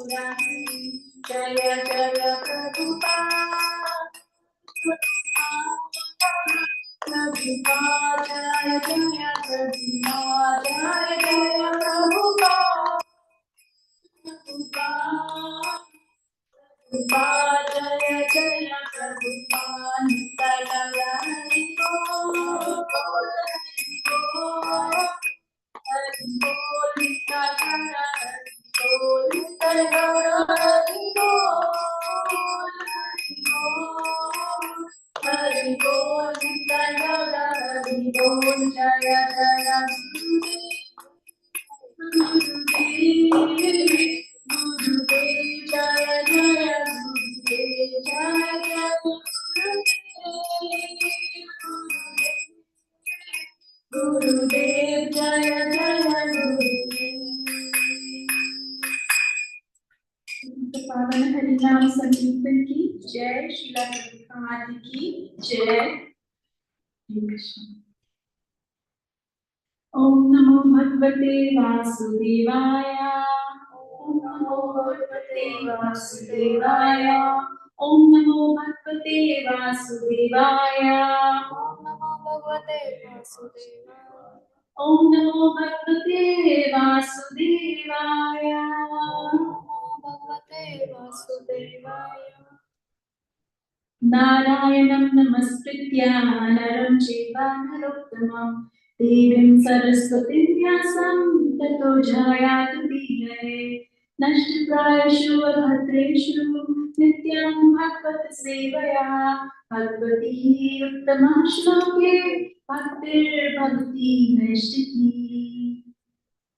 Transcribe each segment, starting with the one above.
Jaya Jaya Prabhupada, Prabhupada, Jaya Jaya Prabhupada, Jaya Jaya Prabhupada, Prabhupada, Jaya Jaya Prabhupada, Nitya Hari Bol, Hari Bol, Hari Bol, Nitya Hari Bol, Nitya Hari Bol, Hari Bol, Nitya Hari Bol, Jaya Jaya Gurudev, Gurudev, Jaya Jaya Gurudev, Jaya Jaya Gurudev, Jaya Jaya Gurudev. पावन हरिनाम संकीर्तन की जय, श्रीला प्रभुपाद की जय। हरे कृष्ण। ओम नमो भगवते वासुदेवाय, ओम नमो भगवते वासुदेवाय, ओम नमो भगवते वासुदेवाय, ओम नमो भगवते वासुदेवाय, ओम नमो भगवते वासुदेवाय, ओम नमो भगवते वासुदेवाय। नारायणं नमस्कृत्य नरं चैव नरोत्तमं देवीं सरस्वतीं व्यासं ततो जयातु धीमहि। नष्टप्रायेषु भद्रेषु नित्यं भगवत् सेवया भगवती उत्तमा श्लोके भक्तिर्भवति नैष्टिकी।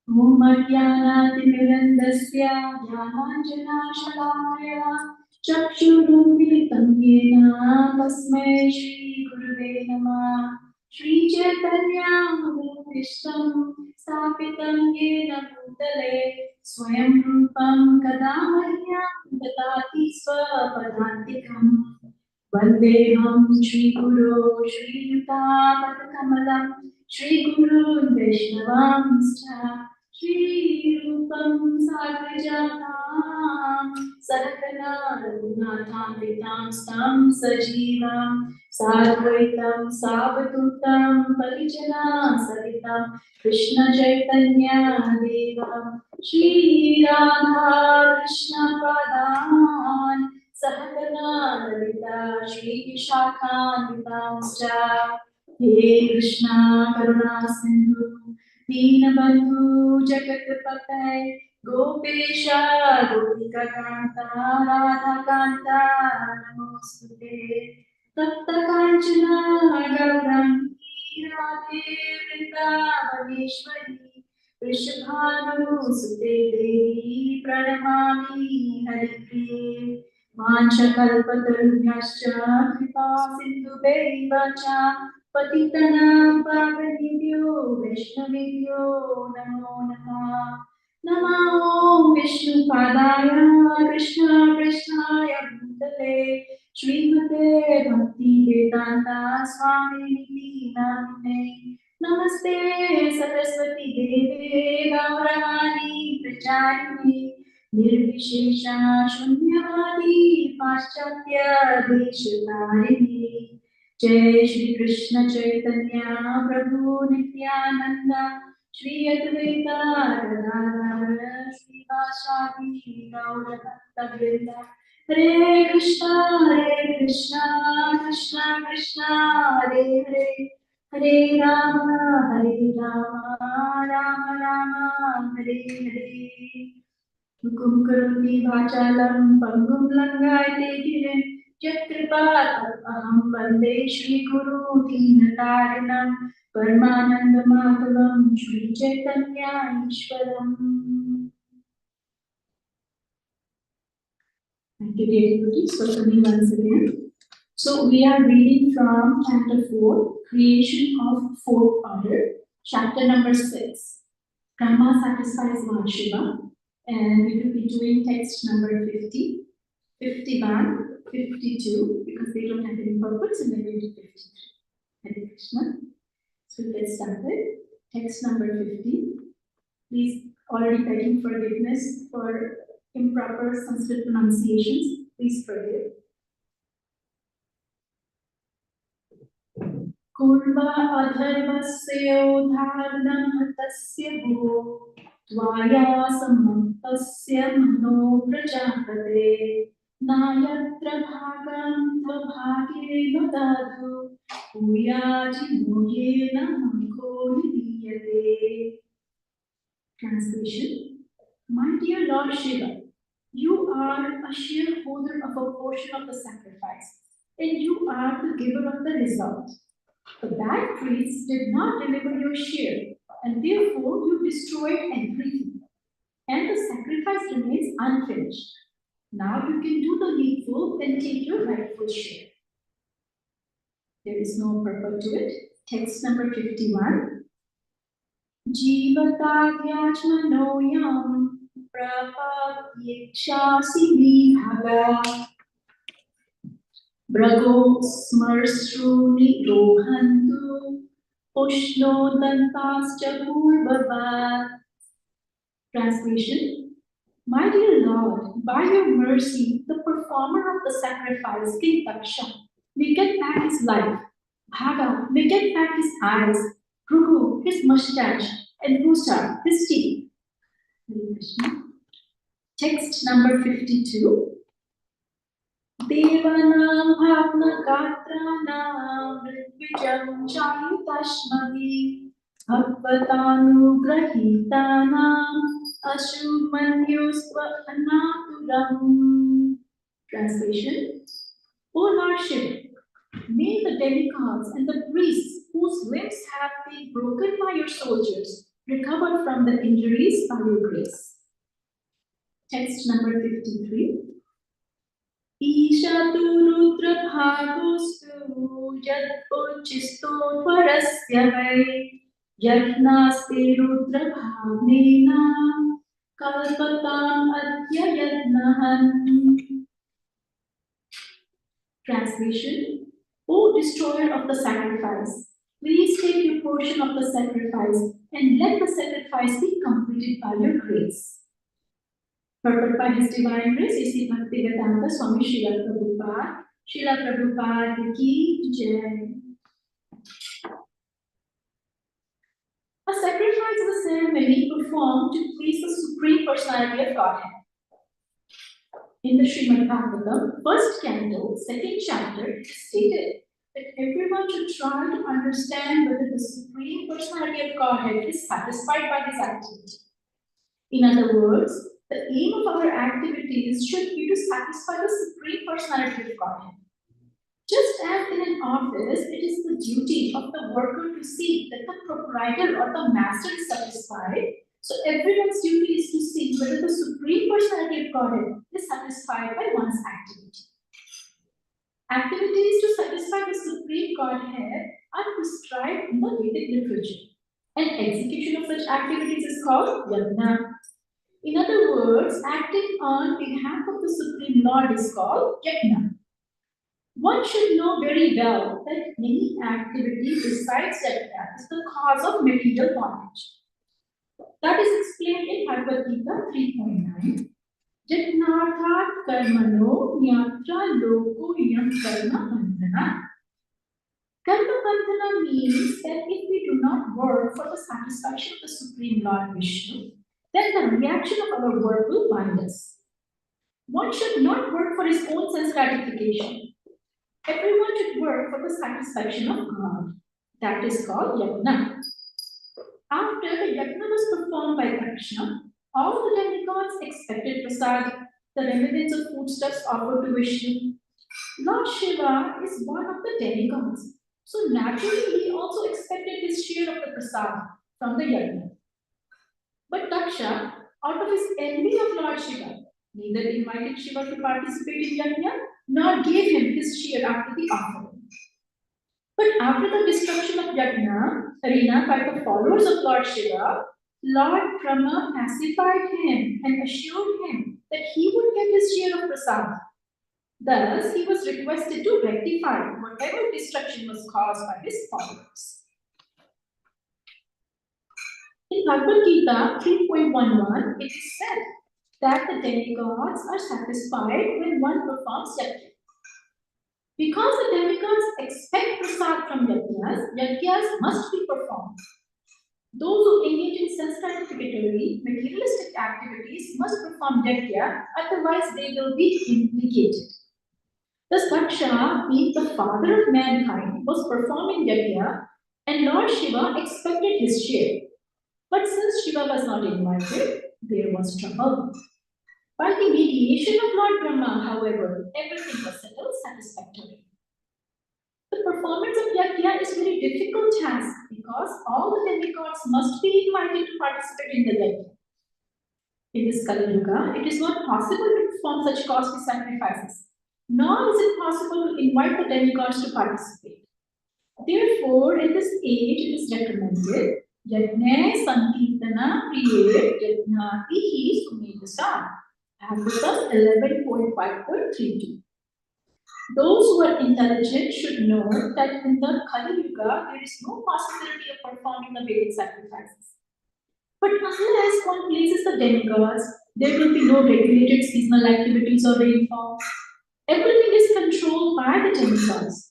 ॐ अज्ञानातिमिरन्दस्य ज्ञानाञ्जनाशलाकया चक्षुरुन्मिलितं येन तस्मै श्रीगुरुवे नमः। श्रीचैतन्यमनोभीष्टं स्थापितं येन भूतले स्वयं रूपं कदा मह्यं ददाति स्वपदान्तिकम्। वन्देऽहं श्रीगुरो श्रीयुतापदकमलं श्रीगुरून् वैष्णवांश्च श्रीरूपं साग्रजातां सहगना रघुनाथान्वितां तं सजीवां साद्वैतं सावधूतं परिजनां सहितं कृष्ण चैतन्य देवं श्रीराधा कृष्ण पदान् सहगना ललिता श्रीविशाखान्वितांश्च। हे कृष्णा करुणा सिन्धु दीनबन्धु जगत्पते गोपेश गोपिकान्ता राधाकान्ता नमोऽस्तुते। तप्तकाञ्चना गौरङ्गी राधे वृन्दावनेश्वरी वृषभानुसुते देवी प्रणमामि हरिप्रिये। वाञ्छकल्पतरुभ्यश्च कृपा सिन्धुभैव च पतितनां पावनेभ्यो वैष्णवेभ्यो नमो नमः। नमो विष्णुपादाय कृष्णपृष्ठाय भूतले श्रीमते भक्तिवेदान्ता स्वामिनिधि नामिने। नमस्ते सरस्वती देवे गौरवाणी प्रचारिणे निर्विशेषा शून्यवादी पाश्चात्य देशधारिणी। जय श्री कृष्ण चैतन्य प्रभु नित्यानंद श्री अद्वैत गदाधर श्रीवासादि गौर भक्तवृंद। हरे कृष्णा कृष्णा कृष्णा हरे हरे, हरे राम राम राम हरे हरे। कुंकरोति वाचालं पंगुं लंघयते गिरिं यत्कृपातमहं वन्दे श्रीगुरु दीनतारिणं परमानन्दमाधवं श्रीचैतन्यईश्वरम्। Thank you, dear devotees, for coming once again. So we are reading from chapter 4, creation of fourth order, chapter number 6. Brahma satisfies Lord Shiva. And we will be doing text number 50, 51, 52, because they don't have any purpose, and then we will do 53. Hare Krishna. So let's start with text number 50. Please already begging forgiveness for improper Sanskrit pronunciations, please forgive. Kurva adharvasyoddharnam hatasya bho tvaya samaptasya mano prajapate nayatra bhagam bhagena dadhu puyaji moyena manko nidiyate. Translation. My dear Lord Shiva, you are a shareholder of a portion of the sacrifice, and you are the giver of the result. The bad priests did not deliver your share, and therefore you destroyed everything, and the sacrifice remains unfinished. Now you can do the needful and take your rightful share. There is no purport to it. Text number 51. Jivatadhyajmano yam prapapyekshasi vibhaga Brago smarsruni rohantu Ushno dantascha purvavat. Translation. My dear Lord, by your mercy, the performer of the sacrifice, King Daksha, may get back his life. Bhaga may get back his eyes. Ruhu, his mustache, and Pusa, his teeth. Text number 52. Devanam bhavnagatranam ritvijam chayutashmahi bhagavatanugраhitanam ashumanyusva anaturam. Translation. O Lord Shiva, may the demigods and the priests whose limbs have been broken by your soldiers recover from the injuries by your grace. Text number 53. Ishatu rudra bhagostu yad uchisto tvarasya vai yajnaste rudra bhavnena kalpatam adya yajnahan. Translation. O destroyer of the sacrifice, please take your portion of the sacrifice and let the sacrifice be completed by your grace. Purport by His Divine Grace, A.C. Bhaktivedanta Swami Srila Prabhupada ki jai. A sacrifice is a ceremony performed to please the Supreme Personality of Godhead. In the Srimad Bhagavatam, first canto, second chapter, it is stated that everyone should try to understand whether the Supreme Personality of Godhead is satisfied by his activity. In other words, the aim of our activities should be to satisfy the Supreme Personality of Godhead. Just as in an office, it is the duty of the worker to see that the proprietor or the master is satisfied, so everyone's duty is to see whether the Supreme Personality of Godhead is satisfied by one's activity. Activities to satisfy the Supreme Godhead are prescribed in the Vedic literature, and execution of such activities is called yajna. In other words, acting on behalf of the Supreme Lord is called yajna. One should know very well that any activity besides yajna is the cause of material bondage. That is explained in Bhagavad Gita 3.9. Jatnarthat karmano nyatra loko yam karma bandhana. Karma bandhana means that if we do not work for the satisfaction of the Supreme Lord Vishnu, then the reaction of our work will bind us. One should not work for his own sense gratification. Everyone should work for the satisfaction of God. That is called yajna. After the yajna was performed by Daksha, all the demigods expected prasad, the remnants of foodstuffs offered to Vishnu. Lord Shiva is one of the demigods, so naturally he also expected his share of the prasad from the yajna. But Daksha, out of his envy of Lord Shiva, neither invited Shiva to participate in yajna nor gave him his share after the offering. But after the destruction of yajna arena by the followers of Lord Shiva, Lord Brahma pacified him and assured him that he would get his share of prasad. Thus, he was requested to rectify whatever destruction was caused by his followers. In Bhagavad Gita 3.11, it is said, that the demigods are satisfied when one performs yajna. Because the demigods expect prasad from yajnas must be performed. Those who engage in self-gratificatory, materialistic activities must perform yajna, otherwise they will be implicated. Thus, Daksha, being the father of mankind, was performing yajna, and Lord Shiva expected his share. But since Shiva was not invited, there was trouble. By the mediation of Lord Brahma, however, everything was settled satisfactorily. The performance of yajna is a very difficult task because all the demigods must be invited to participate in the yajna. In this Kali Yuga, it is not possible to perform such costly sacrifices, nor is it possible to invite the demigods to participate. Therefore, in this age, it is recommended Yajna Sankirtana Priye Yajnati Hi Sumedasa, Bhagavatam 11.5.32. Those who are intelligent should know that in the Kali Yuga, there is no possibility of performing the Vedic sacrifices. But unless one places the demigods, there will be no regulated seasonal activities or rainfall. Everything is controlled by the demigods.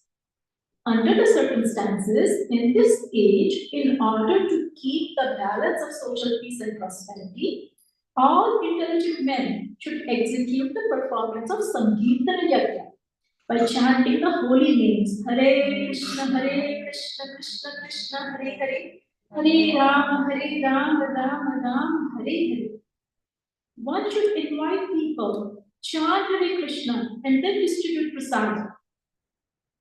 Under the circumstances, in this age, in order to keep the balance of social peace and prosperity, all intelligent men should execute the performance of Sankirtana Yajna by chanting the holy names Hare Krishna, Krishna Krishna, Hare Hare, Hare Rama, Rama Rama, Hare Hare. One should invite people, chant Hare Krishna, and then distribute prasad.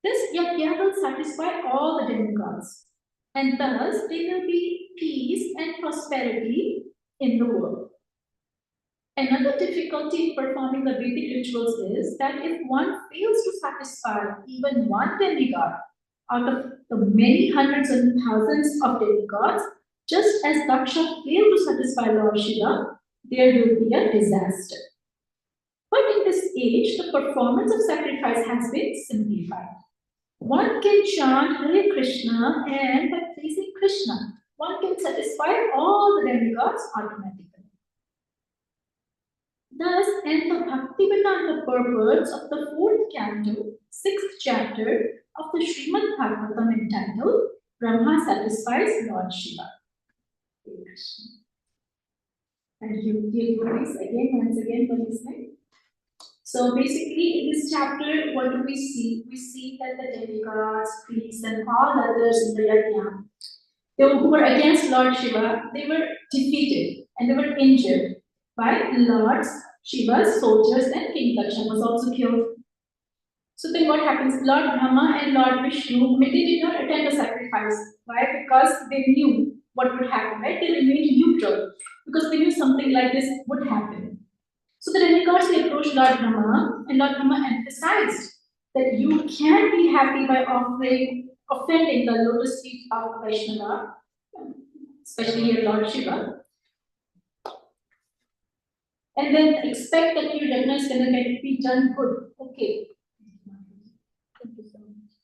This yajna will satisfy all the demigods, and thus there will be peace and prosperity in the world. Another difficulty in performing the Vedic rituals is that if one fails to satisfy even one demigod out of the many hundreds and thousands of demigods, just as Daksha failed to satisfy Lord Shiva, there will be a disaster. But in this age, the performance of sacrifice has been simplified. One can chant Hare Krishna, and by pleasing Krishna, one can satisfy all the demigods automatically. Thus, end the Bhaktivedanta purports of the 4th canto, 6th chapter of the Srimad Bhagavatam entitled Brahma Satisfies Lord Shiva. Hare Krishna. Thank you, dear devotees, once again for listening. So basically, in this chapter, what do we see? We see that the demigods, priests, and all others in the yajna, who were against Lord Shiva, they were defeated and they were injured by Lord Shiva's soldiers, and King Daksha was also killed. So then what happens? Lord Brahma and Lord Vishnu, they did not attend the sacrifice. Why? Because they knew what would happen, right? They remained neutral because they knew something like this would happen. So the demigods, they approached Lord Brahma, and Lord Brahma emphasized that you can be happy by offending the lotus feet of Vaishnava, especially your Lord Shiva, and then expect that your yajna is going to be done good. Okay. Thank you so much.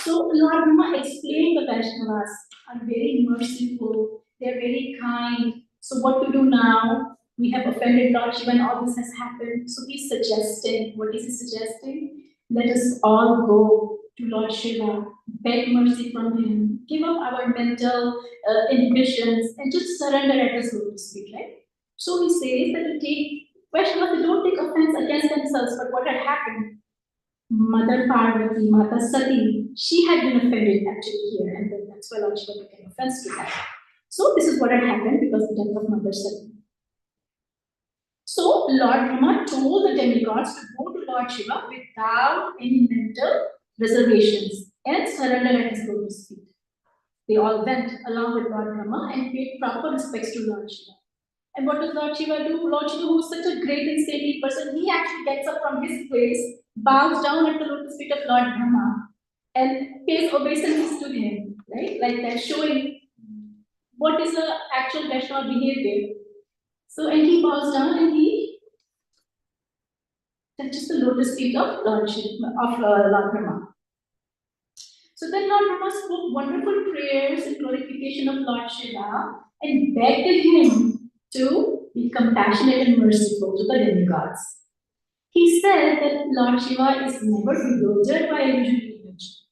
So Lord Brahma explained the Vaishnavas are very merciful, they are very kind. So what to do now? We have offended Lord Shiva and all this has happened. So he's suggesting, what is he suggesting? Let us all go to Lord Shiva, beg mercy from him, give up our mental inhibitions and just surrender at his lotus feet, right? So he says that Vaishnavas, they don't take offense against themselves, but what had happened? Mother Parvati, Mata Sati, she had been offended actually here, and then that's why Lord Shiva became offense to that. So this is what had happened because of the death of Mother Sati. So Lord Brahma told the demigods to go to Lord Shiva without any mental reservations and surrender at his lotus feet. They all went along with Lord Brahma and paid proper respects to Lord Shiva. And what does Lord Shiva do? Lord Shiva, who is such a great and saintly person, he actually gets up from his place, bows down at the lotus feet of Lord Brahma, and pays obeisance to him, right? Like that, showing what is the actual Vaishnava behavior. So, and he bows down and he touches the lotus feet of Lord Shiva, of Lord Brahma. So then Lord Brahma spoke wonderful prayers in glorification of Lord Shiva and begged him to be compassionate and merciful to the demigods. He said that Lord Shiva is never bewildered by illusory image.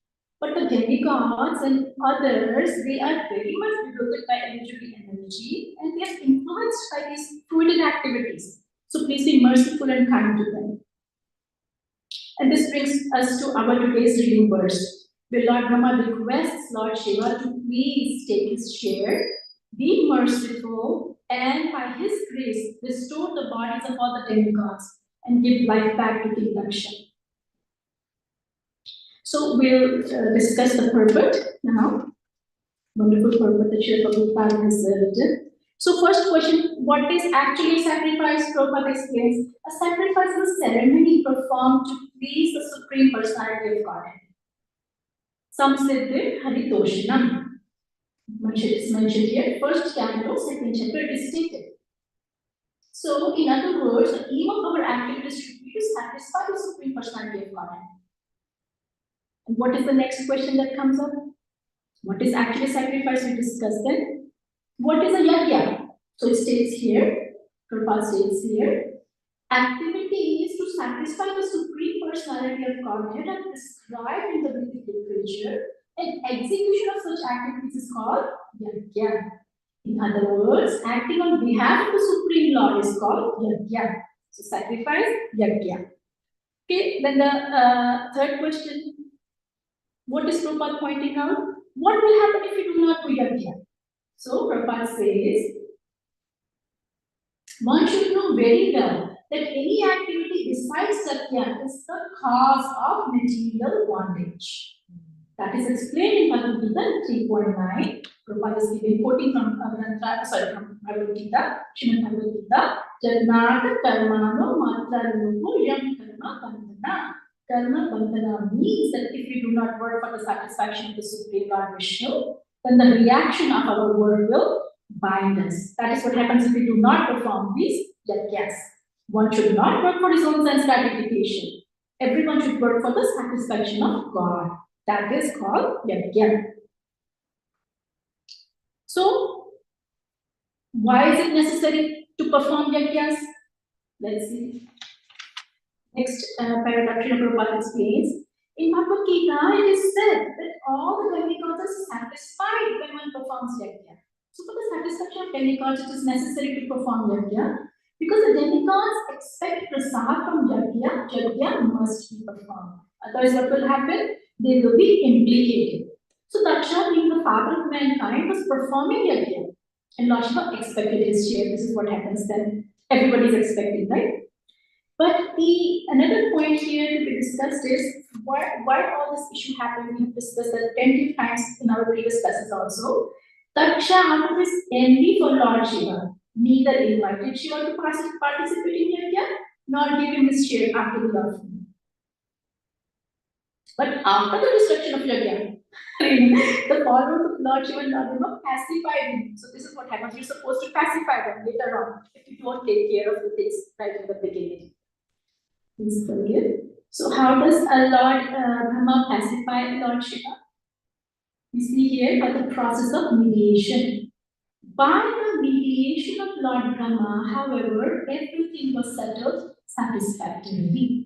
But the demigods and others, they are very much bewildered by illusory energy and they are influenced by these fluid activities. So please be merciful and kind to them. And this brings us to our today's reading verse, where Lord Brahma requests Lord Shiva to please take his share, be merciful, and by his grace restore the bodies of all the demigods and give life back to King Daksha. So we'll discuss the purport now. Wonderful purport that Srila Prabhupada has written. So first question, what is actually sacrifice? Prabhupada explains, a sacrifice is a ceremony performed to please the Supreme Personality of Godhead. Some said that Haritoshanam. Is mentioned here, first canto, second chapter is stated. So in other words, the aim of our activities should be to satisfy the Supreme Personality of Godhead. And what is the next question that comes up? What is actually sacrifice? We discussed then. What is a yajna? So it states here, Prabhupada states here, activity is to satisfy the Supreme Personality of Godhead as described in the Vedic literature, and execution of such activities is called yajna. In other words, acting on behalf of the Supreme Lord is called yajna. So sacrifice, yajna. Okay, then the third question, what is Prabhupada pointing out? What will happen if we do not do yajna? So Prabhupada says, one should know very well that any activity besides yajna is the cause of material bondage. That is explained in Bhagavad Gita 3.9. Prabhupada is giving quoting from Bhagavad Gita, Srimad Bhagavad Gita, Janata Karmano Matra Rupo Yam Karma Bandhana. Karma Bandhana means that if we do not work for the satisfaction of the Supreme Lord Vishnu, then the reaction of our work will bind us. That is what happens if we do not perform these yajnas. One should not work for his own sense gratification. Everyone should work for the satisfaction of God. That is called yajna. So, why is it necessary to perform yajnas? Let's see. Next paragraph, Srila Prabhupada explains, in Bhagavad Gita, it is said that all the demigods are satisfied when one performs yajna. So for the satisfaction of demigods, it is necessary to perform yajna. Because the demigods expect prasad from yajna, yajna must be performed. Otherwise, what will happen? They will be implicated. So Daksha, being the father of mankind, was performing yajna. And Lord Shiva expected his share. This is what happens then. Everybody is expecting, right? But another point here to be discussed is why all this issue happened. We have discussed that plenty of times in our previous classes also. Daksha, out of his envy for Lord Shiva, neither invited Shiva to participate in yajna, nor gave him his share after the love. But after the destruction of yajna, the followers of Lord Shiva and Lord Brahma pacified him. So this is what happens. You're supposed to pacify them later on if you don't take care of the things right in the beginning. Please forgive. So how does Lord Brahma pacify Lord Shiva? We see here by the process of mediation. By the mediation of Lord Brahma, however, everything was settled satisfactorily.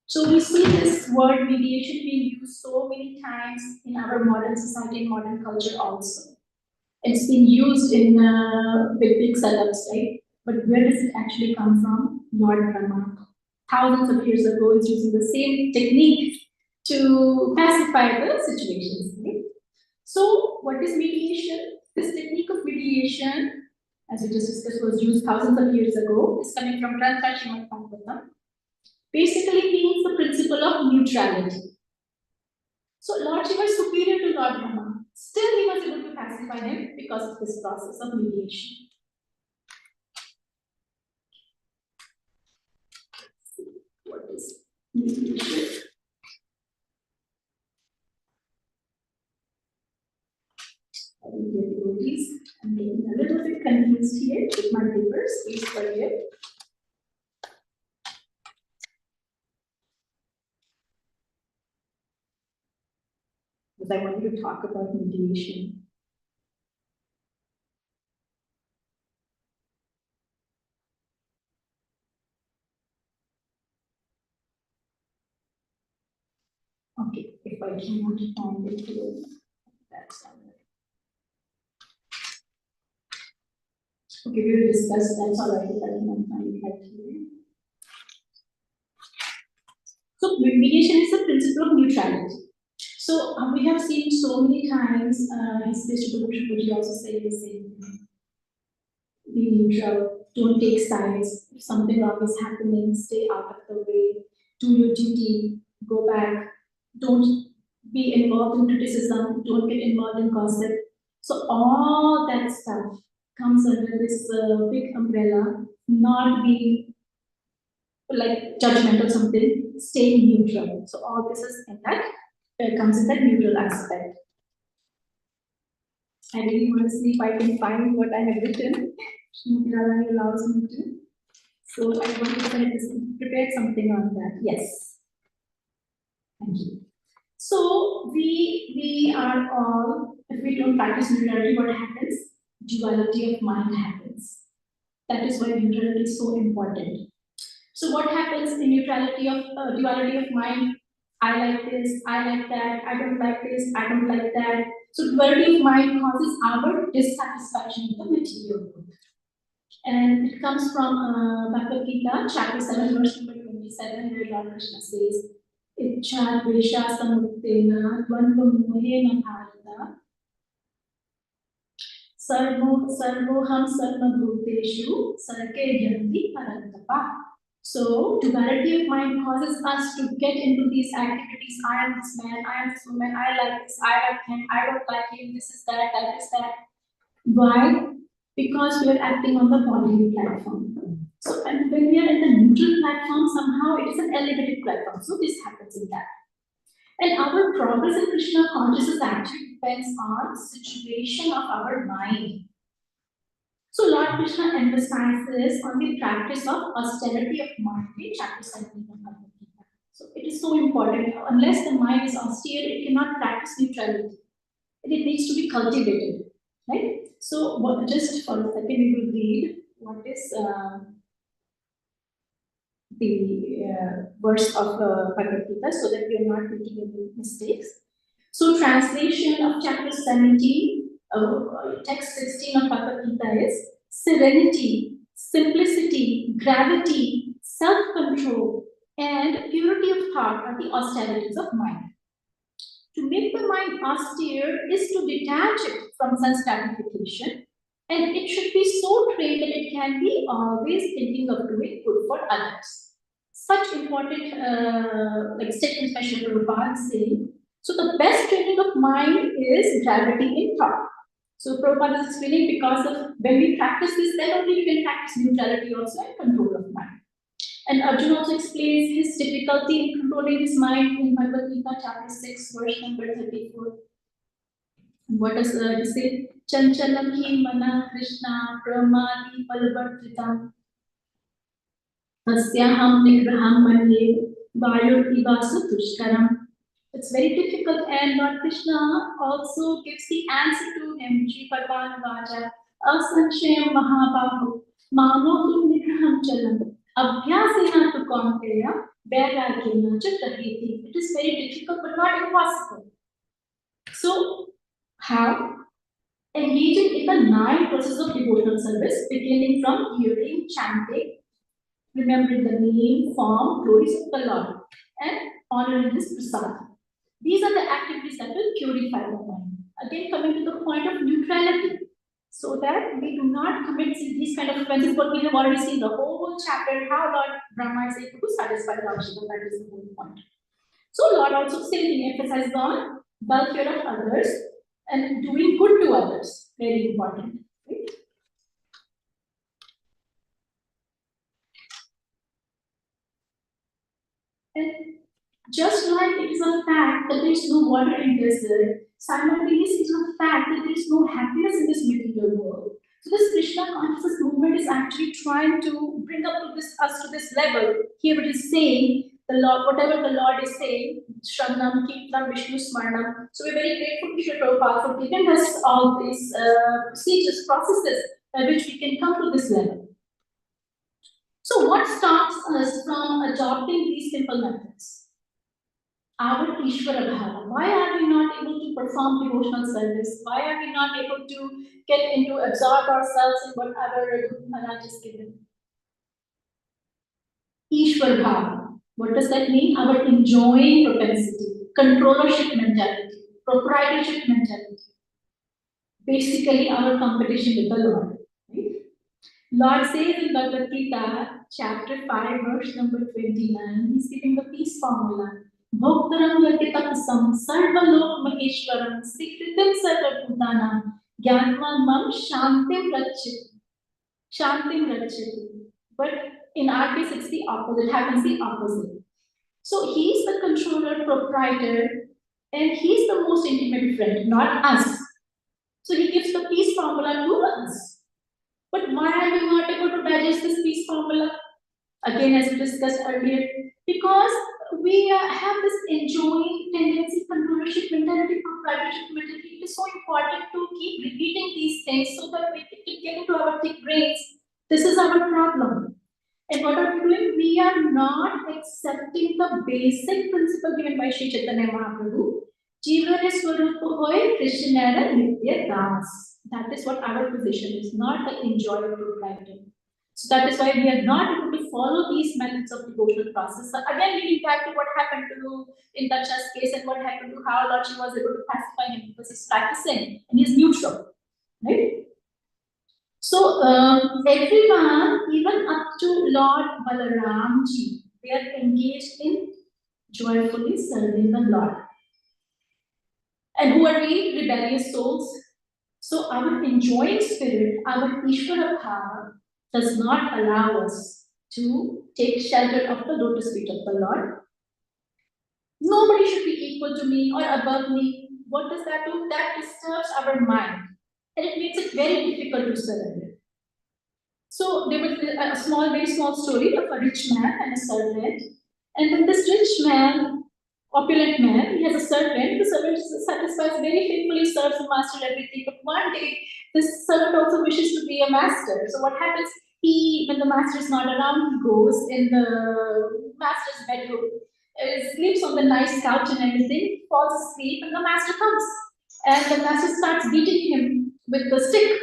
So we see this word mediation being used so many times in our modern society and modern culture also. It's been used in big setups, right? But where does it actually come from? Lord Brahma. Thousands of years ago, it's using the same technique to pacify the situations. Right? So, what is mediation? This technique of mediation, as we just discussed, was used thousands of years ago. It's coming from Grantha Srimad Bhagavatam. Basically means the principle of neutrality. So, Lord Shiva is superior to Lord Brahma. Still, he was able to pacify him because of this process of mediation. What is mediation? I'm getting a little bit confused here with my papers. Please forgive. because I wanted to talk about mediation. Okay, if I cannot find it here, that's all right. Okay, we will discuss, that's all right, if I cannot find it right here. So mediation is the principle of neutrality. So we have seen so many times, his Bishop also say the same thing. Be neutral, don't take sides. If something wrong is happening, stay out of the way, do your duty, go back, don't be involved in criticism, don't get involved in gossip. So all that stuff comes under this big umbrella, not being like judgmental something, staying neutral. So all this is in that, comes in that neutral aspect. I really want to see if I can find what I have written. Srimad allows me to. So I want to prepare something on that. Yes. Thank you. So we are all, if we don't practice neutrality, what happens? Duality of mind happens. That is why neutrality is so important. So what happens in neutrality of duality of mind? I like this, I like that, I don't like this, I don't like that. So duality of mind causes our dissatisfaction with the material world. And it comes from Bhagavad Gita, chapter 7, verse number 27, where Lord Krishna says, Ichcha dvesha samuttena dvandva mohena bharata sarvoham sarvabhuteshu sarge yanti parantapa. So, duality of mind causes us to get into these activities. I am this man, I am this woman, I like this, I like him, I don't like him, this is that, that is that. Why? Because we are acting on the bodily platform. So, and when we are in the neutral platform, somehow it is an elevated platform. So, this happens in that. And our progress in Krishna consciousness actually depends on situation of our mind. So Lord Krishna emphasizes on the practice of austerity of mind in chapter 17 of Bhagavad Gita. So it is so important. Unless the mind is austere, it cannot practice neutrality. It needs to be cultivated, right? So just for a second, we will read what is the verse of Bhagavad Gita so that we are not making any mistakes. So translation of chapter 17, text 16 of Bhagavad Gita is serenity, simplicity, gravity, self-control, and purity of thought are the austerities of mind. To make the mind austere is to detach it from sense gratification, and it should be so trained that it can be always thinking of doing good for others. Such important like statements by Srila Prabhupada saying, so the best training of mind is gravity in thought. So Prabhupada is explaining because of when we practice this, then only we can practice neutrality also and control of mind. And Arjuna also explains his difficulty in controlling his mind in Bhagavad Gita chapter 6, verse number 34. What does it say? Chanchalam hi mana Krishna pramadi palvartitam tasyaham nigraham manye vayur ivasu tushkaram. It's very difficult, and Lord Krishna also gives the answer to him. Shri Bhagavan Vaja asanshayam mahabahu manotu nigraham chalam abhyasena tu kaunteya vairagyena cha tahiti. It is very difficult but not impossible. So, how? Engaging in the 9 processes of devotional service, beginning from hearing, chanting, remembering the name, form, glories of the Lord, and honoring His prasad. These are the activities that will purify the mind. Again, coming to the point of neutrality, so that we do not commit these kind of offenses. But we have already seen the whole chapter how Lord Brahma is able to satisfy Lord Shiva. That is the whole point. So Lord also same thing emphasizes on welfare of others and doing good to others. Very important. Right? And just like it is a fact that there is no water in desert, simultaneously it is a fact that there is no happiness in this material world. So this Krishna consciousness movement is actually trying to bring up to us to this level. Here it is saying the Lord, whatever the Lord is saying, Shravanam, Kirtanam, Vishnu Smaranam. So we're very grateful to Sri Prabhupada for giving us all these procedures, processes by which we can come to this level. So what stops us from adopting these simple methods? Our Ishvara Bhava. Why are we not able to perform devotional service? Why are we not able to get into, absorb ourselves in whatever Guru Maharaj is given? Ishvara Bhava. What does that mean? Our enjoying propensity, controllership mentality, proprietorship mentality. Basically, our competition with the Lord. Right? Lord says in Bhagavad Gita, chapter 5, verse number 29, he's giving the peace formula. Bhoktaram yakitapasam sarvalok maheshwaram sikritam sarvabhutanam gyatma mam shantim rachiti. Shantim rachiti. But in our case, it's the opposite, it happens the opposite. So he's the controller, proprietor, and he's the most intimate friend, not us. So he gives the peace formula to us. But why are we not able to digest this peace formula? Again, as we discussed earlier, because we have this enjoying tendency, controllership mentality, proprietorship mentality. It is so important to keep repeating these things so that we can get into our thick brains. This is our problem. And what are we doing? We are not accepting the basic principle given by Sri Chaitanya Mahaprabhu. Jivara Swarupa Hoy Krishnara Nitya Das. That is what our position is, not the enjoyer proprietor. So that is why we are not able to follow these methods of devotional process. So again, leading back to what happened to in Daksha's case and what happened to how Lord Shiva was able to pacify him because he's practicing and he's neutral, right? So everyone, even up to Lord Balaramji, they are engaged in joyfully serving the Lord. And who are we? Rebellious souls. So our enjoying spirit, our Ishvara Bhava, does not allow us to take shelter of the lotus feet of the Lord. Nobody should be equal to me or above me. What does that do? That disturbs our mind. And it makes it very difficult to surrender. So there was a small, very small story of a rich man and a servant. And then this rich man, opulent man, he has a servant. The servant satisfies very faithfully, serves the master everything. But one day, this servant also wishes to be a master. So what happens? When the master is not around, he goes in the master's bedroom, sleeps on the nice couch and everything, falls asleep, and the master comes. And the master starts beating him with the stick.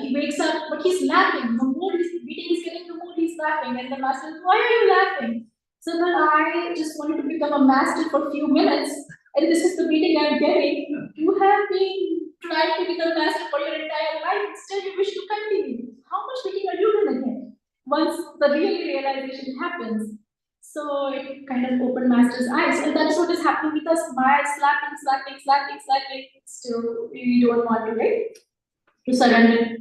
He wakes up, but he's laughing. The more he's beating, he's getting, the more he's laughing. And the master says, "Why are you laughing?" So then I just wanted to become a master for a few minutes, and this is the beating I'm getting. You have been trying to become master for your entire life, still you wish to continue. How much beating are you going to get once the real realization happens? So it kind of opened master's eyes, and that's what is happening with us. By slapping. Still, we don't want to, right? To surrender.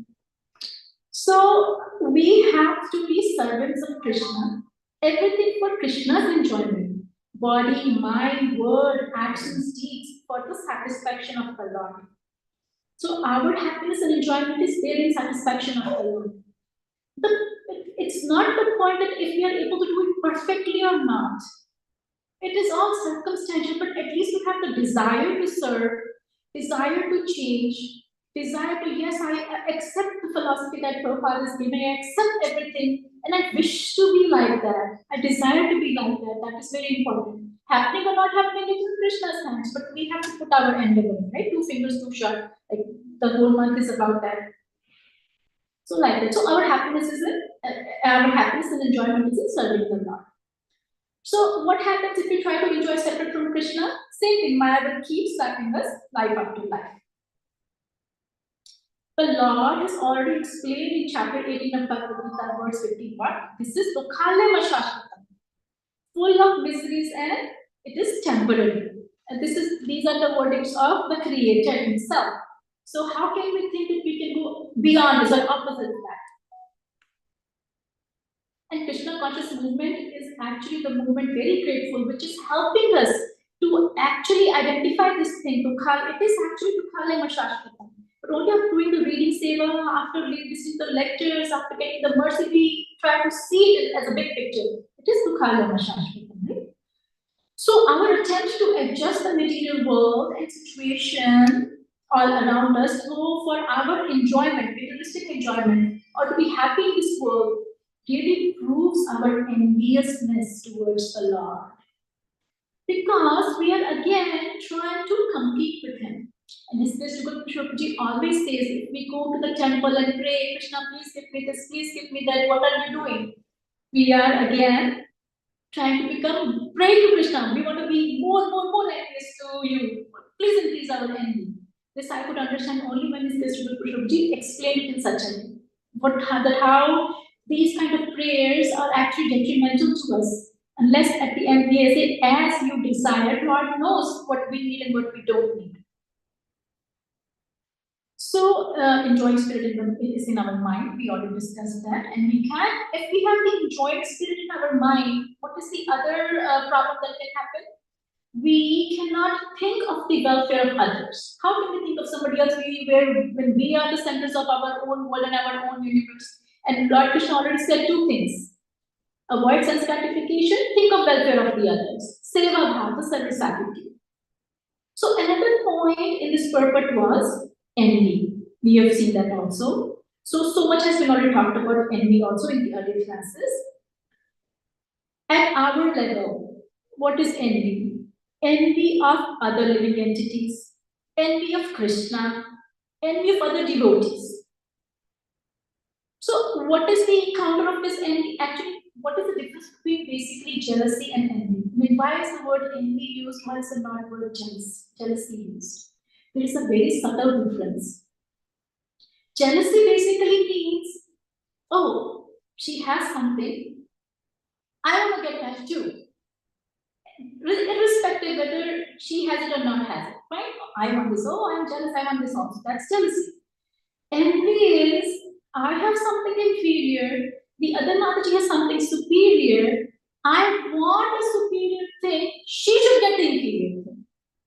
So we have to be servants of Krishna. Everything for Krishna's enjoyment. Body, mind, word, actions, deeds for the satisfaction of the Lord. So our happiness and enjoyment is there in satisfaction of the Lord. It's not the point that if we are able to do it perfectly or not. It is all circumstantial, but at least we have the desire to serve, desire to change, desire to, yes, I accept the philosophy that Prabhupada is giving, I accept everything, and I wish to be like that. I desire to be like that. That is very important. Happening or not happening, it is in Krishna's hands, but we have to put our end in it, right? 2 fingers too short. Like the whole month is about that. So like that. So our happiness and enjoyment is in serving the Lord. So what happens if we try to enjoy separate from Krishna? Same thing, Maya will keep slapping us life after life. The Lord has already explained in chapter 18 of Bhagavad Gita, verse 51. This is Dukhalema Shashvatam, full of miseries, and it is temporary. And these are the wordings of the Creator Himself. So how can we think that we can go beyond this or opposite that? And Krishna conscious movement is actually the movement very grateful, which is helping us to actually identify this thing. It is actually Dukhalema Shashvatam. But only after doing the reading seva, after listening to the lectures, after getting the mercy, we try to see it as a big picture. It is Dukhala Shashvatam, right? So our attempt to adjust the material world and situation all around us for our enjoyment, materialistic enjoyment, or to be happy in this world, really proves our enviousness towards the Lord. Because we are again trying to compete with Him. And this Prabhuji always says, if we go to the temple and pray, Krishna, please give me this, please give me that, what are you doing? We are again trying to become, pray to Krishna. We want to be more envious to you. Please increase our envy. This I could understand only when this Prabhuji explained it in such a way. How these kind of prayers are actually detrimental to us. Unless at the end we say, as you desire, God knows what we need and what we don't need. So, enjoying spirit is in our mind. We already discussed that, and we can, if we have the enjoying spirit in our mind, what is the other problem that can happen? We cannot think of the welfare of others. How can we think of somebody else when we are the centers of our own world and our own universe? And Lord Krishna already said two things. Avoid sense gratification, think of welfare of the others. Seva bhava, service attitude. So another point in this purport was envy. We have seen that also. So much has been already talked about envy also in the earlier classes. At our level, what is envy? Envy of other living entities, envy of Krishna, envy of other devotees. So what is the counter of this envy? Actually, what is the difference between basically jealousy and envy? I mean, why is the word envy used? Why is the not word jealousy used? There is a very subtle difference. Jealousy basically means, oh, she has something, I want to get that too. Irrespective whether she has it or not has it, right? I want this, oh, I'm jealous, I want this also. That's jealousy. Envy is, I have something inferior, the other Mataji has something superior, I want a superior thing, she should get the inferior thing.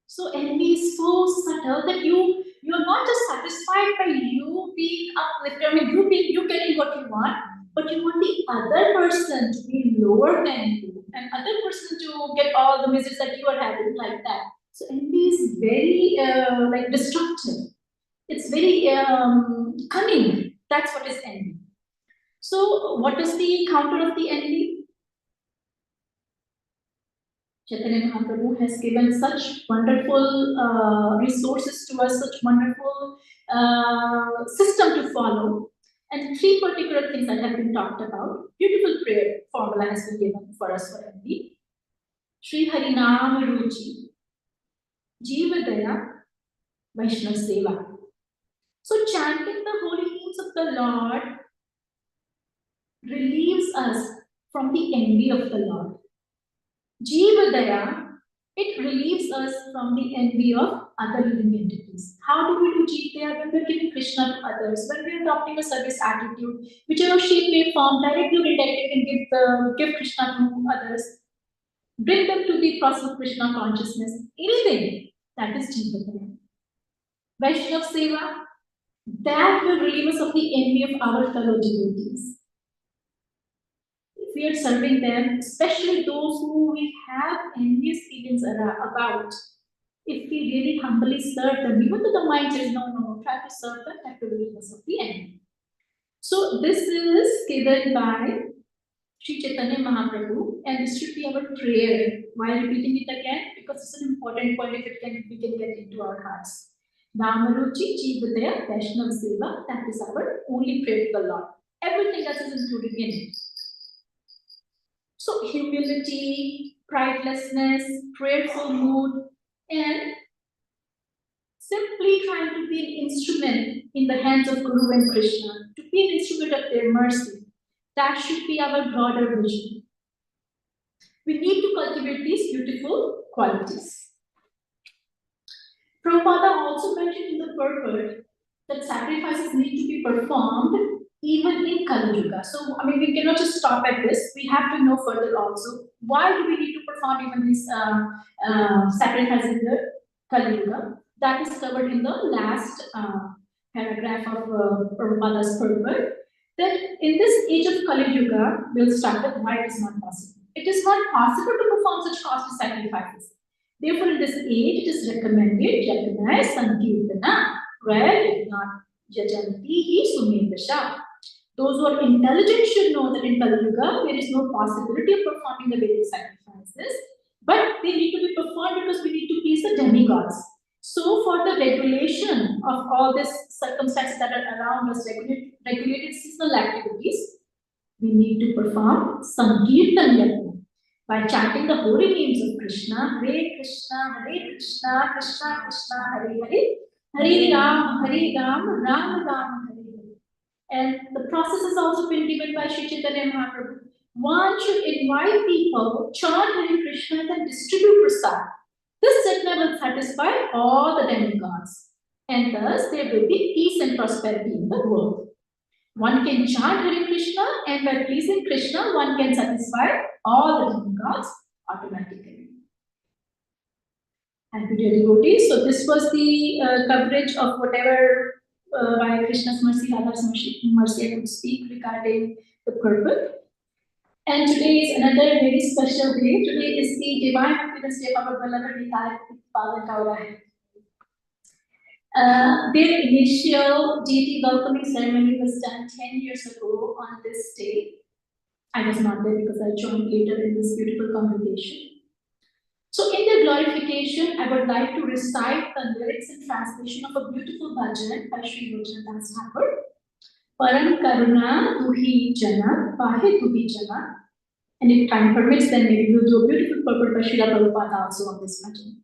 So envy is so subtle that you're not just satisfied by you being uplifted, I mean you getting what you want, but you want the other person to be lower than you, and other person to get all the miseries that you are having, like that. So envy is very like destructive. It's very cunning. That's what is envy. So what is the counter of the envy? Chaitanya Mahaprabhu has given such wonderful resources to us, such wonderful system to follow. And three particular things that have been talked about. Beautiful prayer formula has been given for us for envy. Shri Harinam Ruchi, Jiva Daya, Vaishnav Seva. So chanting the holy names of the Lord relieves us from the envy of the Lord. Jiva Daya, it relieves us from the envy of other living entities. How do we do Jiva Daya? When we're giving Krishna to others, when we're adopting a service attitude, whichever shape may form, directly or indirectly can give Krishna to others, bring them to the process of Krishna consciousness, anything, that is Jiva Daya. Vaishnav Seva, that will relieve us of the envy of our fellow devotees. If we are serving them, especially those who we have envious feelings about, if we really humbly serve them, even though the mind says, no, try to serve them, that will relieve us of the envy. So this is given by Sri Chaitanya Mahaprabhu, and this should be our prayer. Why repeating it again? Because it's an important point if we can get into our hearts. Namaruchi Jiva Vaishnav Seva, that is our only prayer to the Lord. Everything else is included in it. So humility, pridelessness, prayerful mood, and simply trying to be an instrument in the hands of Guru and Krishna, to be an instrument of their mercy. That should be our broader vision. We need to cultivate these beautiful qualities. Prabhupada also mentioned in the purport that sacrifices need to be performed even in Kali Yuga. So, I mean, we cannot just stop at this. We have to know further also. Why do we need to perform even these sacrifices in the Kali Yuga? That is covered in the last paragraph of Prabhupada's purport. That in this age of Kali Yuga, we'll start with why it is not possible. It is not possible to perform such costly sacrifices. Therefore, in this age, it is recommended Yajna Sankirtana, where Yajanti hi Sumedasha. Those who are intelligent should know that in Kali Yuga, there is no possibility of performing the Vedic sacrifices, but they need to be performed because we need to please the demigods. So, for the regulation of all these circumstances that are around us, regulated seasonal activities, we need to perform Sankirtan Yajna by chanting the holy names of Krishna, Hare Krishna, Krishna Krishna, Hare Hare, Hare Ram, Ram Ram, Hare Hare. And the process has also been given by Sri Chaitanya Mahaprabhu. One should invite people, chant Hare Krishna, and then distribute prasad. This yajna will satisfy all the demigods, and thus there will be peace and prosperity in the world. One can chant Hare Krishna, and by pleasing Krishna, one can satisfy all the demigods automatically. And to dear devotees, so this was the coverage of whatever by Krishna's mercy, Radha's mercy, I would speak regarding the purpose. And today is another very special day. Today is the Divine Happiness Day of our beloved Nitai Pavan Kauraya. Their initial deity welcoming ceremony was done 10 years ago on this day. I was not there because I joined later in this beautiful congregation. So in their glorification, I would like to recite the lyrics and translation of a beautiful bhajan by Sri Rajendras Thakur. Param Karuna Duhi Jana, Pahe Duhi Jana. And if time permits, then maybe we'll do a beautiful purport by Srila Prabhupada also on this bhajan.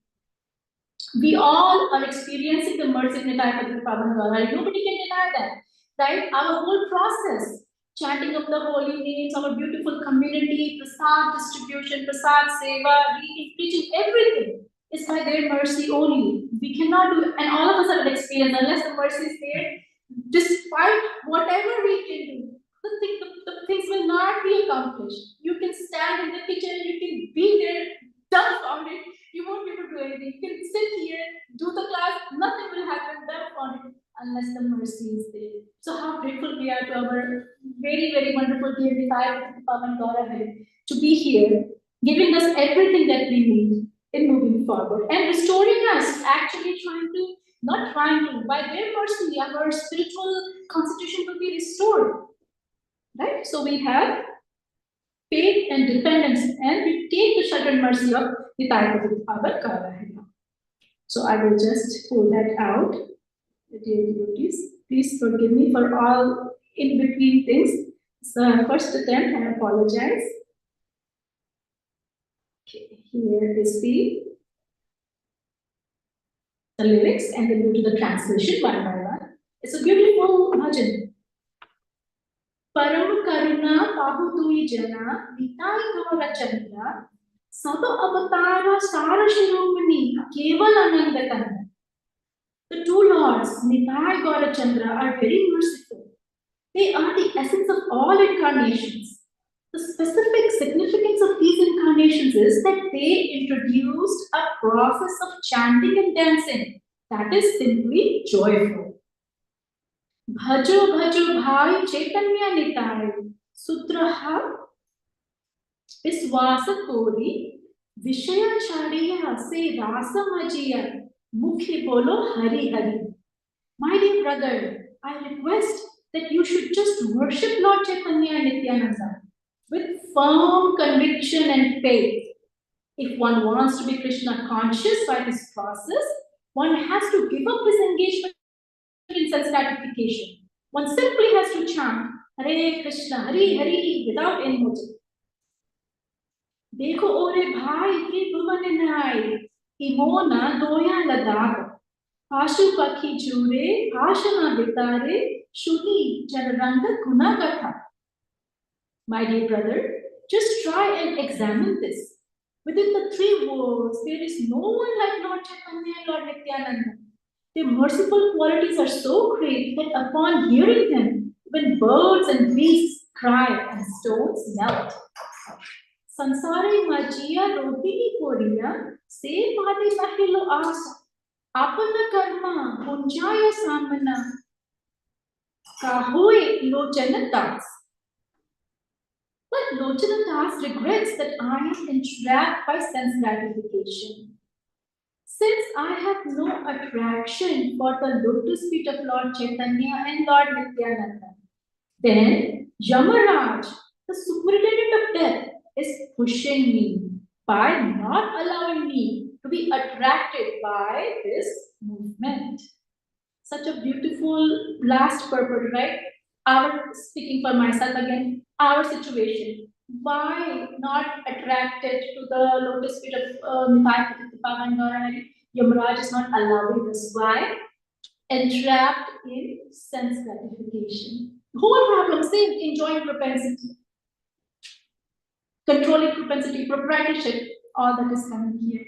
We all are experiencing the mercy of Nitai Pavan Gauraya. Nobody can deny that, right? Our whole process, chanting of the holy names, our beautiful community, prasad distribution, prasad seva, reading, preaching, everything is by their mercy only. We cannot do, and all of us have experienced, unless the mercy is there, despite whatever we can do, the things will not be accomplished. You can stand in the kitchen and you can be there, dumbfounded. You won't be able to do anything. You can sit here, do the class, nothing will happen, dumbfounded, unless the mercy is there. So how grateful we are to our very, very wonderful dear Nitai Pavan Gauraya to be here, giving us everything that we need in moving forward and restoring us, actually not trying to, by their mercy, our spiritual constitution will be restored. Right? So we have faith and dependence, and we take the sudden mercy of Nitai Pavan Gauraya. So I will just pull that out. Dear devotees, please forgive me for all in between things. So first attempt, I apologize. Okay, here is the lyrics, and then go to the translation one by one. It's a beautiful bhajan. Param Karuna Pahutui Jana Nitai Gaura Chandra Sava Avatara Sara Shiromani Keval Anandakanda. The two lords, Nitai Gaura Chandra, are very merciful. They are the essence of all incarnations. The specific significance of these incarnations is that they introduced a process of chanting and dancing that is simply joyful. Bhajo Bhajo Bhai Chaitanya Nitai Sutraha Viswasa Kori Vishaya Chariya Se Rasa Majiya Mukhi Bolo Hari Hari. My dear brother, I request that you should just worship Lord Chaitanya and Nityananda with firm conviction and faith. If one wants to be Krishna conscious by this process, one has to give up his engagement in sense gratification. One simply has to chant Hare Krishna, Hare Hare without any motive. Dekho ore bhai ki bhuvan nai, imona doya ladata. Pashu pakhi jure, Pashana bitare, Shudi janaranga gunagatha. My dear brother, just try and examine this. Within the three worlds, there is no one like Lord Chaitanya and Lord Nityananda. Their merciful qualities are so great that upon hearing them, even birds and beasts cry and stones melt. Sansare Majiya Rohini Koriya, Se Pade Mahilo Asa. Apana karma punjaya samana kahoe lochana das. But Lochana Das regrets that I am entrapped by sense gratification. Since I have no attraction for the lotus feet of Lord Chaitanya and Lord Nityananda, then Yamaraj, the superintendent of death, is pushing me by not allowing me to be attracted by this movement. Such a beautiful last purport, right? Our speaking for myself again, our situation. Why not attracted to the lotus feet of Nitai Pavan and Yamaraj is not allowing us? Why? Entrapped in sense gratification. Whole problem, same enjoying propensity, controlling propensity, proprietorship, all that is coming here.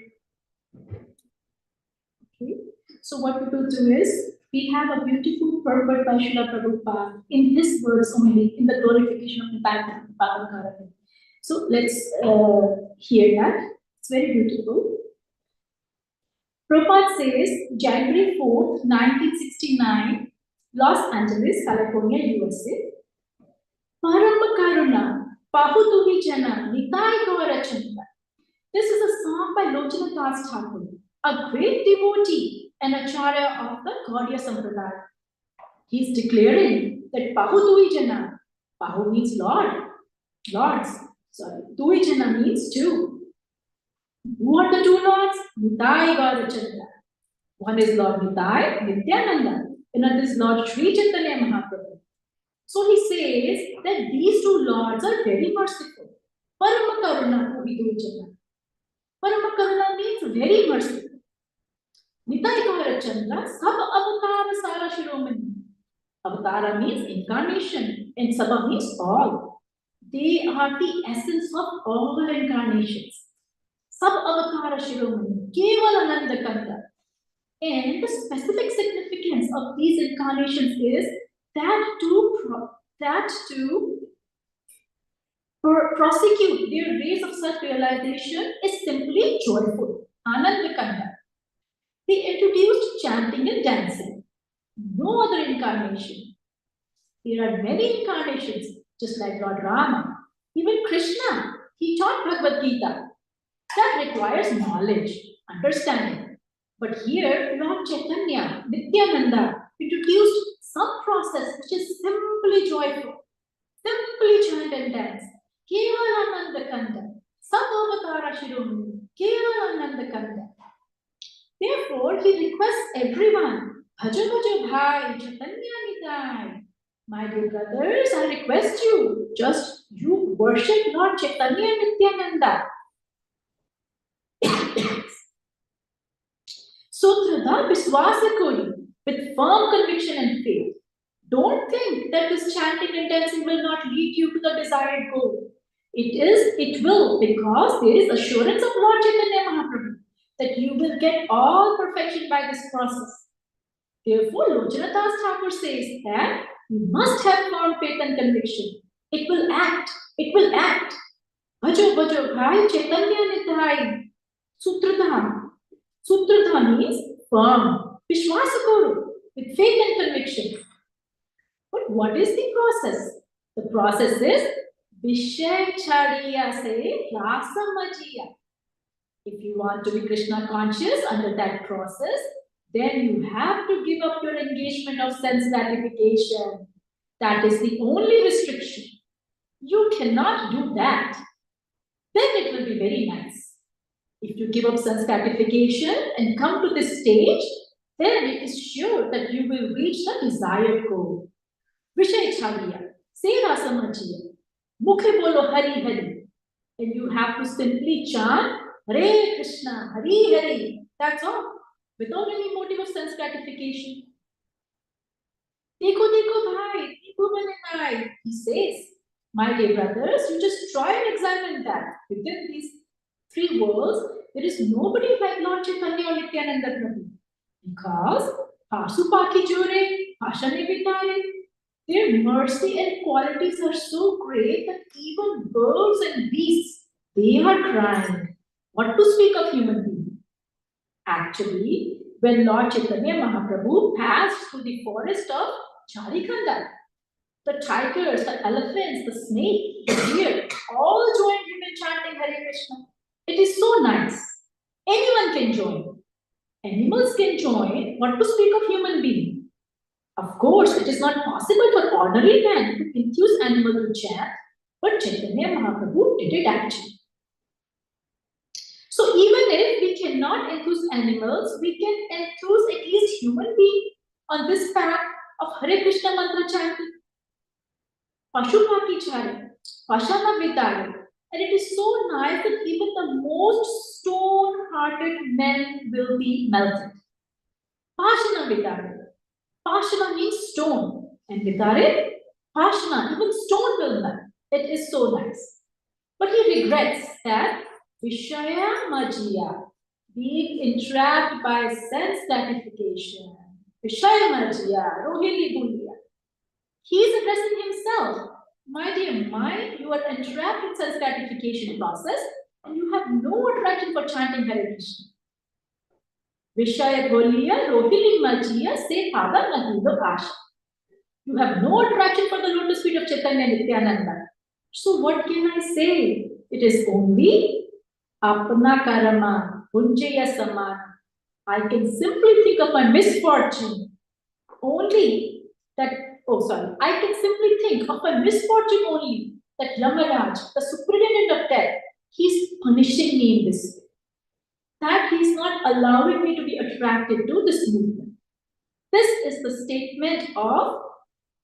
Okay. So what we will do is, we have a beautiful purport by Srila Prabhupada in his words only, in the glorification of the Bhagavatam. So let's hear that. It's very beautiful. Prabhupada says, January 4th, 1969, Los Angeles, California, USA. Parama Karuna, Pahutuhi Jana, Nitai Gaurachanda. This is a song by Lochana Das Thakur, a great devotee and acharya of the Gaudiya Sampradaya. He is declaring that Pahutuhi Jana, Pahu means Lord, Lords, sorry, Tuhi Jana means two. Who are the two Lords? Nitai Gaurachanda. One is Lord Nitai, Nityananda, another is Lord Sri Chaitanya Mahaprabhu. So he says that these two lords are very merciful. Parama Karuna Bhuvituvichana. Parama Karuna means very merciful. Nitai Gaurachandra, Sab Avatara Sara Shiromani. Avatara means incarnation and Sabha means all. They are the essence of all incarnations. Sab Avatara Shiromani, Keval Ananda Kanda. And the specific significance of these incarnations is that to prosecute their ways of self-realization is simply joyful. Anandakanda. They introduced chanting and dancing. No other incarnation. There are many incarnations, just like Lord Rama. Even Krishna, he taught Bhagavad Gita. That requires knowledge, understanding. But here, Lord Chaitanya, Nityananda, introduced some process which is simply joyful, simply chant and dance. Kevalananda Kanda, Sabavatara Shiromani, Kevalananda Kanda. Therefore, he requests everyone, Bhaja Bhaja Bhai, Chaitanya Nitai. My dear brothers, I request you, just you worship Lord Chaitanya Nityananda. Sutrada Viswasa Kori, with firm conviction and faith. Don't think that this chanting and dancing will not lead you to the desired goal. It will, because there is assurance of Lord Chaitanya Mahaprabhu that you will get all perfection by this process. Therefore, Lochana Das Thakur says that you must have firm faith and conviction. It will act. It will act. Bhajo Bhajo Bhai Chaitanya Nitai. Sutradha. Sutradha means firm. Vishwasakuru, with faith and conviction. But what is the process? The process is Vishay Chariya se Rasamajiya. If you want to be Krishna conscious under that process, then you have to give up your engagement of sense gratification. That is the only restriction. You cannot do that. Then it will be very nice. If you give up sense gratification and come to this stage, then it is sure that you will reach the desired goal. Vishay Chariya, say Rasamajiya, Mukhe bolo Hari Hari. And you have to simply chant Hare Krishna, Hari Hari. That's all. Without any motive of sense gratification. Dekho dekho bhai, dekho bhai. He says, my dear brothers, you just try and examine that. Within these three worlds, there is nobody like Lord Chaitanya or Nityananda Prabhu. Because Pasupaki Jore, Pashane Vitare, their mercy and qualities are so great that even birds and beasts, they are crying. What to speak of human beings? Actually, when Lord Chaitanya Mahaprabhu passed through the forest of Charikhanda, the tigers, the elephants, the snake, the deer, all joined him in chanting Hare Krishna. It is so nice. Anyone can join. Animals can join. What to speak of human being? Of course, it is not possible for ordinary man to enthuse animal to chant, but Chaitanya Mahaprabhu did it actually. So even if we cannot enthuse animals, we can enthuse at least human being on this path of Hare Krishna mantra chanting. Pashupati chari, Pashana Vidari. And it is so nice that even the most stone-hearted men will be melted. Pashana Vidari. Pashana means stone. And Vidari, Pashana, even stone will melt. It is so nice. But he regrets that Vishaya Majiya, being entrapped by sense gratification, Vishaya Majiya, Rohili Bulia. He is addressing himself. My dear mind, you are entrapped in sense gratification process and you have no attraction for chanting Hare Krishna. Vishaya Boliya, Rohili Majiya, Se Pada Nahido Asha. You have no attraction for the lotus feet of Chaitanya Nityananda. So what can I say? It is only Apna Karama, Punjaya Saman. I can simply think of my misfortune. Only that, I can simply think of my misfortune only that Yamaraj, the superintendent of death, he's punishing me in this way. That he's not allowing me to be attracted to this movement. This is the statement of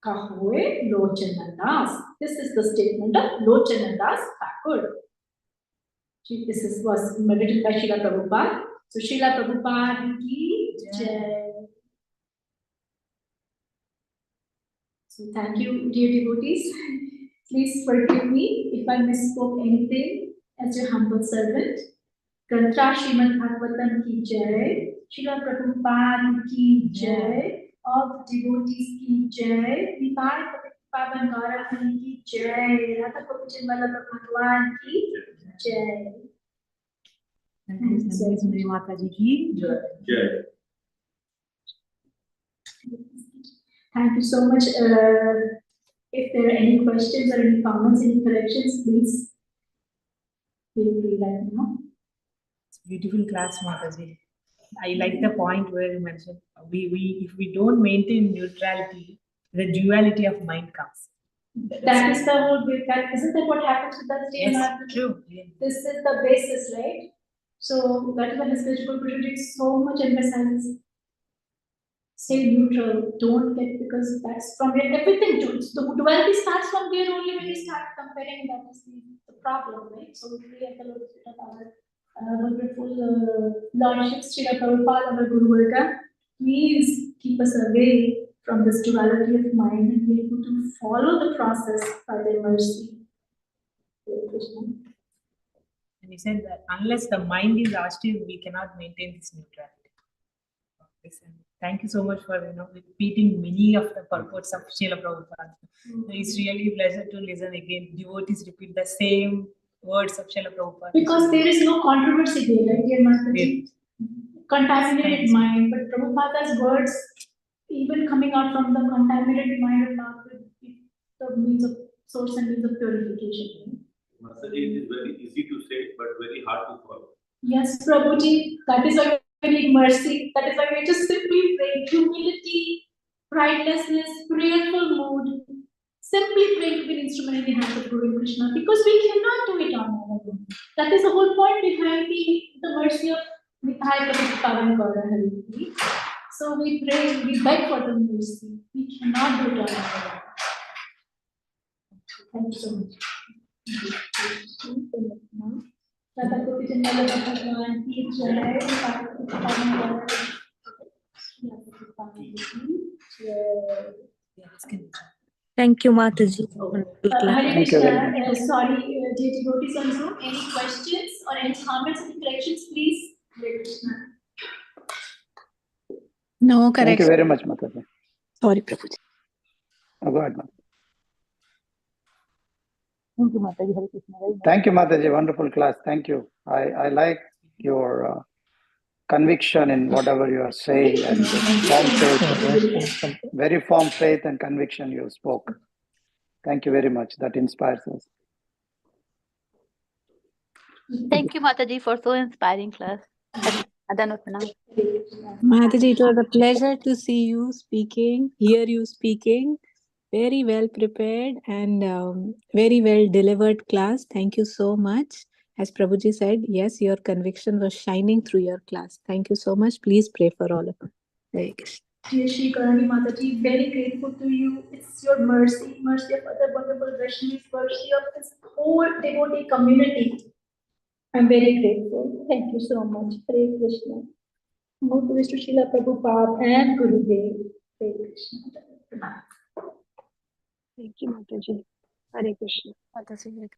Kahoe Lochanadas. This is the statement of Lochanadas Thakur. This was written by Srila Prabhupada. So Srila Prabhupada ki jai. So thank you, dear devotees. Please forgive me if I misspoke anything as your humble servant. Grantra Srimad Bhagavatam ki jai. Srila Prabhupada ki jai. All the devotees ki jai. Vipari Pavan Gauravan ki jai. Radha Gopal Vallabha Bhagwan ki jai. Sundari Mataji ki jai. Thank you so much. If there are any questions or any comments, any corrections, please feel free let me know. It's a beautiful class, Mataji. I like the point where you mentioned if we don't maintain neutrality, the duality of mind comes. That is the whole big fact. Isn't that what happens with us day and Yes, night? true. This is the basis, right? So that is why the spiritual Guru takes so much emphasis. Stay neutral. Don't get, because that's from where everything to the duality starts from there only. When we start comparing, that is the problem, right? So we really have the Lord of our wonderful Lordship Srila Prabhupada, our Guru Varga. Please keep us away from this duality of mind and be able to follow the process by their mercy. And he said that unless the mind is austere, we cannot maintain this neutrality. Thank you so much for repeating many of the purports of Srila Prabhupada. It's really a pleasure to listen again. Devotees repeat the same words of Srila Prabhupada. Because there is no controversy there, right, dear Mataji? Contaminated mind, but Prabhupada's words, even coming out from the contaminated mind of Mahaprabhu, the means of source and means of purification. Mataji, it is very easy to say, but very hard to follow. Yes, Prabhuji, that is why we need mercy. That is why we just simply pray humility, pridelessness, prayerful mood. Simply praying to be an instrument in the hands of Guru Krishna, because we cannot do it on our own. That is the whole point behind the mercy of Mithai Pavan Gaura. So we pray, we beg for the mercy. We cannot do it on our own. Thank you so much. Radha Gopal Vallabha Bhagwan ki jai. Thank you, Mataji. Hare Krishna. Sorry, dear devotees on Zoom. Any questions or any comments or corrections, please? Hare Krishna. No correction. Thank you very much, Mataji. Sorry, Prabhuji. Oh, go ahead, Mataji. Thank you, Mataji. Hare Krishna. Thank you, Mataji. Wonderful class. Thank you. I like your conviction in whatever you are saying, and firm faith, very firm faith and conviction you spoke. Thank you very much. That inspires us. Thank you, Mataji, for so inspiring class. Adanupana. Mataji, it was a pleasure to see you speaking, hear you speaking. Very well prepared and very well delivered class. Thank you so much. As Prabhuji said, yes, your conviction was shining through your class. Thank you so much. Please pray for all of us. Hare Krishna. Dear Shri Karani Mataji, very grateful to you. It's your mercy, mercy of other wonderful Vaishnavis, mercy of this whole devotee community. I'm very grateful. Thank you so much. Hare Krishna. More praise to Srila Prabhupada and Gurudev. Hare Krishna. Thank you, Mataji. Hare Krishna. Mataji.